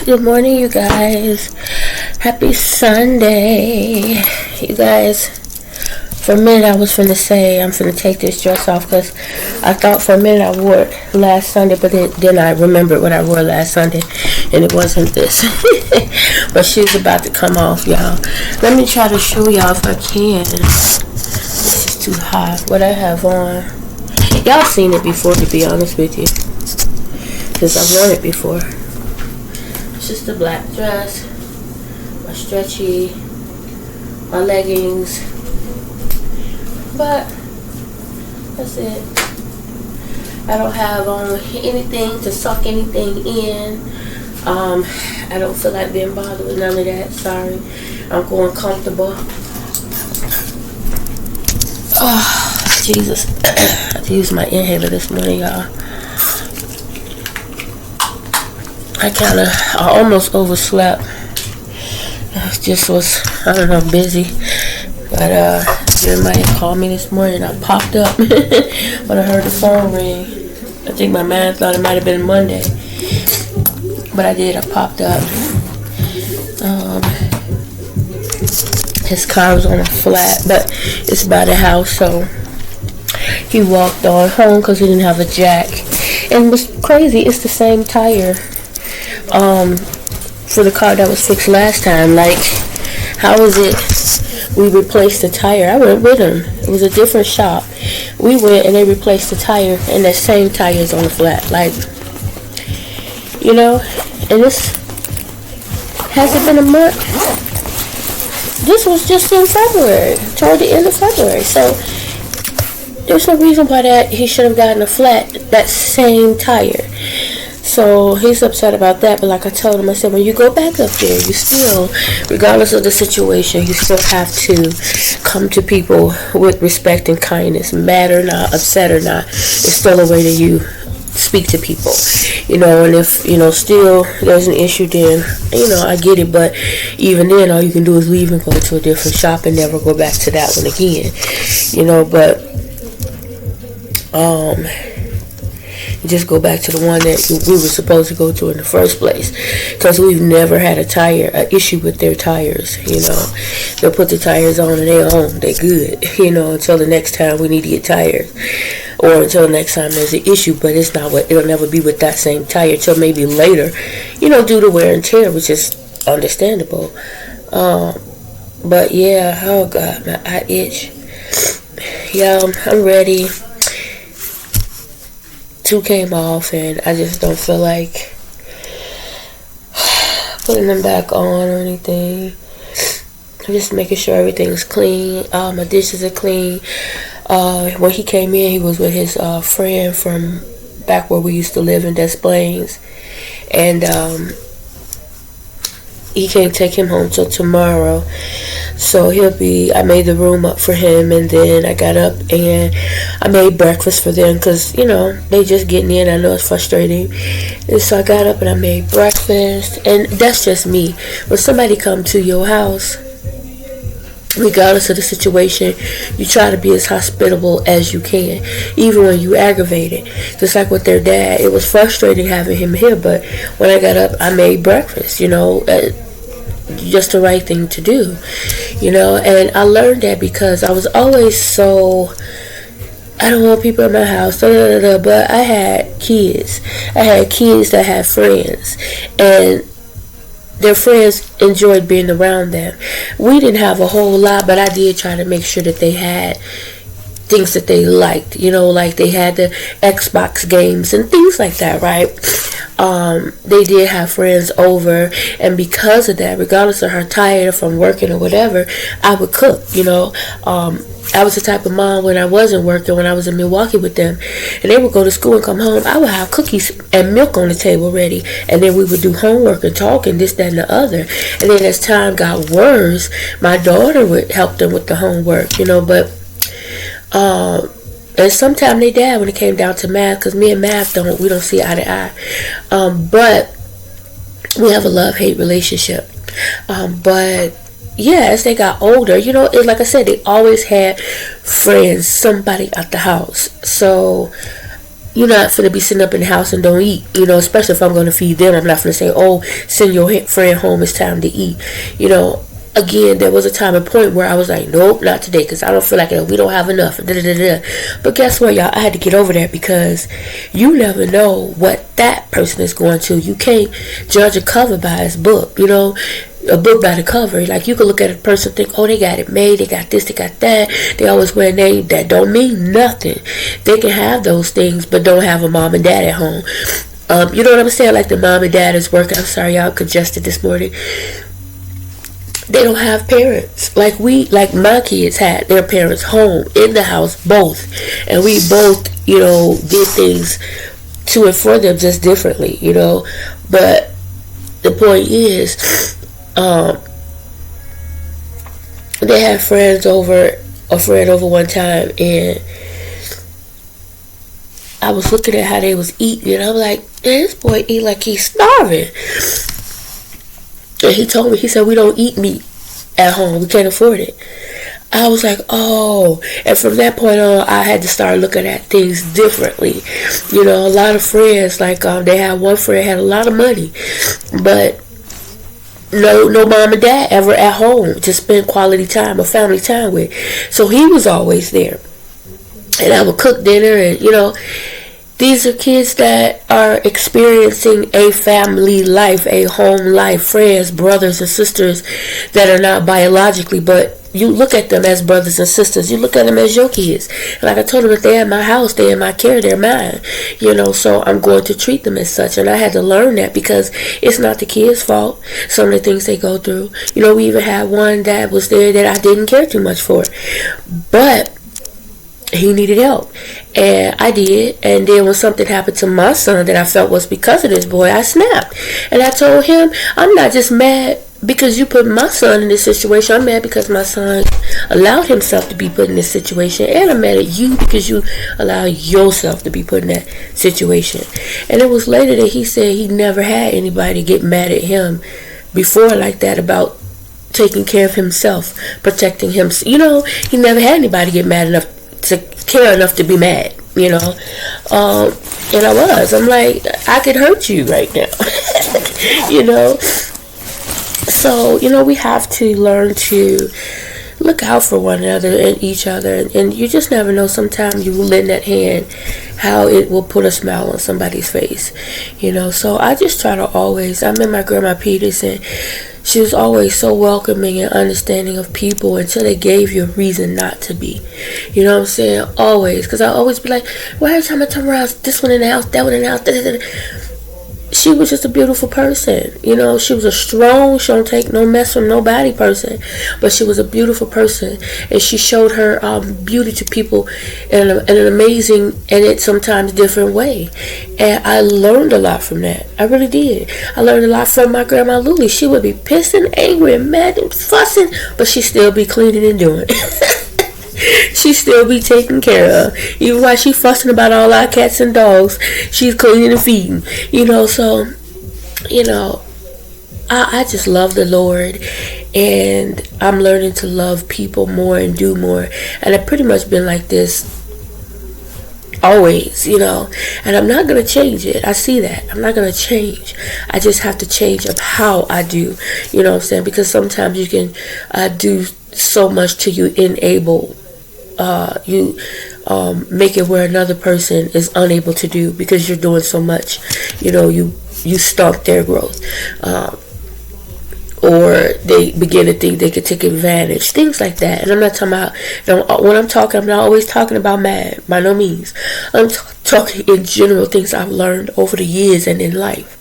Good morning, you guys. Happy Sunday. You guys, for a minute I was finna say I'm finna take this dress off because I thought for a minute I wore it last Sunday, but then I remembered what I wore last Sunday and it wasn't this. But she's about to come off, y'all. Let me try to show y'all if I can. This is too hot. What I have on. Y'all seen it before, to be honest with you, because I've worn it before. It's just a black dress, my stretchy, my leggings, but that's it. I don't have on anything to suck anything in. I don't feel like being bothered with none of that. Sorry, I'm going comfortable. Oh, Jesus. I had to use my inhaler this morning, y'all. I almost overslept. I just was, I don't know, busy. But somebody called me this morning and I popped up when I heard the phone ring. I think my man thought it might have been Monday. But I did, I popped up. His car was on a flat, but it's by the house, so he walked on home because he didn't have a jack. And what's crazy, it's the same tire for the car that was fixed last time. Like, how is it we replaced the tire? I went with him. It was a different shop. We went and they replaced the tire, and that same tire is on the flat. Like, you know, and this hasn't been a month. This was just in February, toward the end of February. So there's no reason why that he should have gotten a flat, that same tire. So he's upset about that, but like I told him, I said, when you go back up there, you still, regardless of the situation, you still have to come to people with respect and kindness. Mad or not, upset or not, it's still a way that you speak to people, you know. And if, you know, still there's an issue, then, you know, I get it. But even then, all you can do is leave and go to a different shop and never go back to that one again, you know. But just go back to the one that we were supposed to go to in the first place, because we've never had an issue with their tires. You know, they'll put the tires on and they're on, they're good, you know, until the next time we need to get tires, or until the next time there's an issue. But it's not it'll never be with that same tire till maybe later, you know, due to wear and tear, which is understandable. But yeah, oh God, my eye itch. Yeah, I'm ready. 2 came off and I just don't feel like putting them back on or anything. I'm just making sure everything's clean. My dishes are clean. When he came in, he was with his friend from back where we used to live in Des Plaines, and he can't take him home till tomorrow. So I made the room up for him, and then I got up and I made breakfast for them because, you know, they just getting in. I know it's frustrating. And so I got up and I made breakfast. And that's just me. When somebody come to your house, regardless of the situation, you try to be as hospitable as you can, even when you aggravated. Just like with their dad, it was frustrating having him here, but when I got up, I made breakfast, you know, just the right thing to do, you know. And I learned that because I was always so, I don't want people in my house, but I had kids. I had kids that had friends, and their friends enjoyed being around them. We didn't have a whole lot, but I did try to make sure that they had things that they liked, you know, like they had the Xbox games and things like that, right? They did have friends over, and because of that, regardless of how tired from working or whatever, I would cook, you know. I was the type of mom, when I wasn't working, when I was in Milwaukee with them, and they would go to school and come home, I would have cookies and milk on the table ready, and then we would do homework and talk and this, that, and the other. And then as time got worse, my daughter would help them with the homework, you know. But and sometimes they dad when it came down to math, because me and math we don't see eye to eye. But we have a love-hate relationship. But yeah, as they got older, you know, like I said, they always had friends, somebody at the house. So you're not finna be sitting up in the house and don't eat, especially if I'm gonna feed them. I'm not finna say, oh, send your friend home, it's time to eat. Again, there was a time and point where I was like, nope, not today, because I don't feel like it. We don't have enough. But guess what, y'all? I had to get over that, because you never know what that person is going to. You can't judge a cover by its book, a book by the cover. Like, you can look at a person and think, oh, they got it made, they got this, they got that, they always wear a name. That don't mean nothing. They can have those things, but don't have a mom and dad at home. You know what I'm saying? Like, the mom and dad is working. I'm sorry, y'all, congested this morning. They don't have parents like my kids had their parents home in the house, both, and we both did things to and for them just differently, but the point is, they had a friend over one time, and I was looking at how they was eating, and I'm like, man, this boy eat like he's starving. And he told me, he said, we don't eat meat at home. We can't afford it. I was like, oh. And from that point on, I had to start looking at things differently. A lot of friends, like, they had one friend had a lot of money, but no mom and dad ever at home to spend quality time or family time with. So he was always there. And I would cook dinner, and, these are kids that are experiencing a family life, a home life, friends, brothers and sisters that are not biologically, but you look at them as brothers and sisters. You look at them as your kids. Like I told them, if they're at my house, they're in my care, they're mine. So I'm going to treat them as such. And I had to learn that, because it's not the kids' fault, some of the things they go through. We even had one that was there that I didn't care too much for. But he needed help, and I did. And then when something happened to my son that I felt was because of this boy, I snapped, and I told him, I'm not just mad because you put my son in this situation. I'm mad because my son allowed himself to be put in this situation, and I'm mad at you because you allowed yourself to be put in that situation. And it was later that he said he never had anybody get mad at him before like that about taking care of himself, protecting him. He never had anybody get mad enough to care enough to be mad, and I'm like, I could hurt you right now. So we have to learn to look out for one another and each other, and you just never know. Sometimes you will lend that hand, how it will put a smile on somebody's face, so I just try to always, I met my grandma Peters, and she was always so welcoming and understanding of people until they gave you a reason not to be. You know what I'm saying? Always. Because I always be like, well, every time I turn around, this one in the house, that one in the house. She was just a beautiful person. She was a strong, she don't take no mess from nobody person. But she was a beautiful person. And she showed her beauty to people in an amazing and it sometimes different way. And I learned a lot from that. I really did. I learned a lot from my grandma Luli. She would be pissed and angry and mad and fussing, but she'd still be cleaning and doing she still be taken care of. Even while she fussing about all our cats and dogs, she's cleaning and feeding. So, I just love the Lord, and I'm learning to love people more and do more. And I've pretty much been like this always, and I'm not going to change it. I see that. I'm not going to change. I just have to change of how I do, what I'm saying? Because sometimes you can do so much till you enable you make it where another person is unable to do, because you're doing so much. You stomp their growth, or they begin to think they could take advantage, things like that. And I'm not talking about, when I'm talking, I'm not always talking about mad, by no means. I'm talking in general, things I've learned over the years and in life.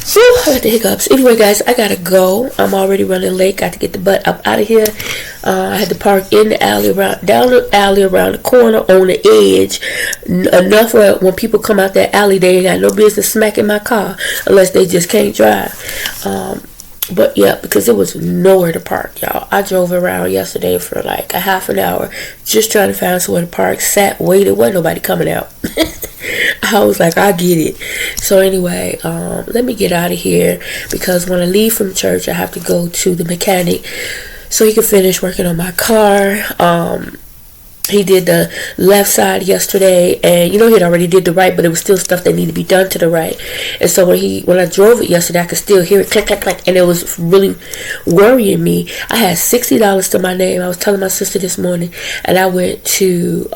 So I got the hiccups. Anyway, guys, I gotta go. I'm already running late. Got to get the butt up out of here. I had to park in the alley, down the alley, around the corner, on the edge. Enough where when people come out that alley, they ain't got no business smacking my car unless they just can't drive. But yeah, because there was nowhere to park, y'all. I drove around yesterday for like a half an hour just trying to find somewhere to park. Sat, waited, wasn't nobody coming out. I was like, I get it. So anyway, let me get out of here, because when I leave from church, I have to go to the mechanic so he can finish working on my car. He did the left side yesterday, and he had already did the right, but it was still stuff that needed to be done to the right. And so when I drove it yesterday, I could still hear it click, click, click, and it was really worrying me. I had $60 to my name. I was telling my sister this morning, and I went to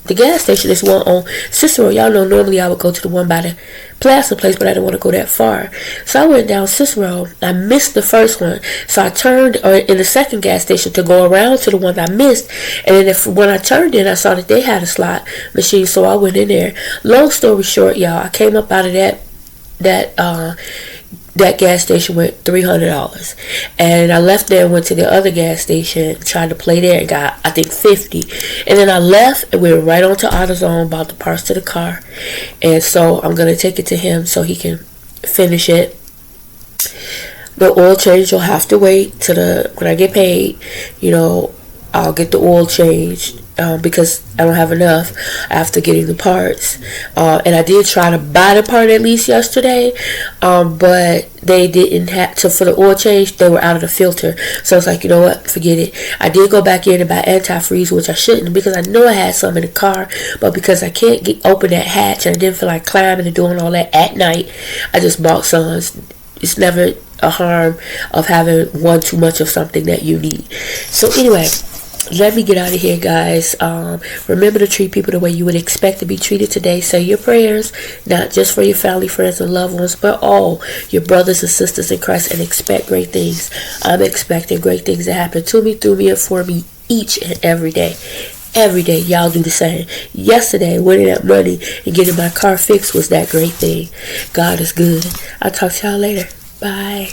the gas station. This one on Cicero. Y'all know normally I would go to the one by the Plaza place, but I didn't want to go that far. So I went down Cicero. I missed the first one, so I turned in the second gas station to go around to the one I missed. And then when I turned in, I saw that they had a slot machine, so I went in there. Long story short, y'all, I came up out of that gas station with $300, and I left there and went to the other gas station, tried to play there, and got I think $50, and then I left and we were right on to AutoZone, bought the parts to the car, and so I'm gonna take it to him so he can finish it. The oil change will have to wait till when I get paid. I'll get the oil changed because I don't have enough after getting the parts. And I did try to buy the part at least yesterday, but they didn't have to. For the oil change, they were out of the filter. So I was like, you know what, forget it. I did go back in and buy antifreeze, which I shouldn't, because I know I had some in the car, but because I can't open that hatch and I didn't feel like climbing and doing all that at night, I just bought some. It's never a harm of having one too much of something that you need. So anyway, let me get out of here, guys. Remember to treat people the way you would expect to be treated today. Say your prayers, not just for your family, friends, and loved ones, but all your brothers and sisters in Christ, and expect great things. I'm expecting great things to happen to me, through me, and for me each and every day. Every day, y'all do the same. Yesterday, winning that money and getting my car fixed was that great thing. God is good. I'll talk to y'all later. Bye.